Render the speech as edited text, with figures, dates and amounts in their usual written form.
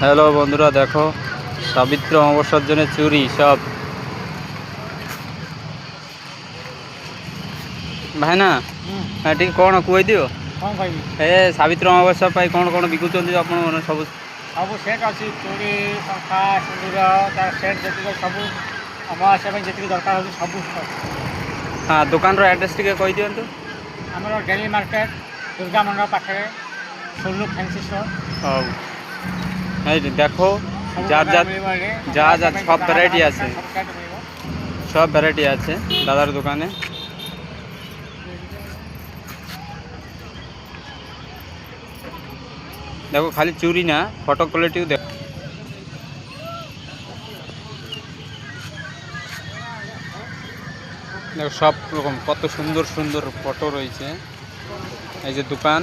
Hello বন্ধুরা, দেখো সাবিত্রী অমাবস্যার জন্য চুরি সব ଭାଇନା। ଟିକେ କ'ଣ କହିଦିଅ। କ'ଣ କହିବି? ଏ ସାବିତ୍ରୀ ଅମାବସ୍ୟା ପାଇଁ କ'ଣ କ'ଣ ବିକୁଛନ୍ତି ଆପଣ ସବୁ? ସବୁ ସେଟ୍ ଅଛି, ଚୁଡ଼ି, ଶଙ୍ଖା, ସିନ୍ଦୁର, ତାର ସେଟ୍ ଯେତିକି ସବୁ ଅମାବାସ୍ୟା ପାଇଁ ଯେତିକି ଦରକାର ହେଉଛି ସବୁ ଅଛି। ହଁ, ଦୋକାନର ଆଡ୍ରେସ୍ ଟିକେ କହିଦିଅନ୍ତୁ। ଆମର ଡେଲି ମାର୍କେଟ ଦୁର୍ଗା ମଣ୍ଡପ ପାଖରେ ସୁଲୁ ଫ୍ୟାନ୍ସି ଷ୍ଟୋର। ହଉ, এই দেখো যার যা যা যা সব ভ্যারাইটি আছে, সব ভ্যারাইটি আছে দাদার দোকানে। দেখো খালি চুরি না, ফটো কোয়ালিটিও দেখো। দেখো সব রকম কত সুন্দর সুন্দর ফটো রয়েছে। এই যে দোকান।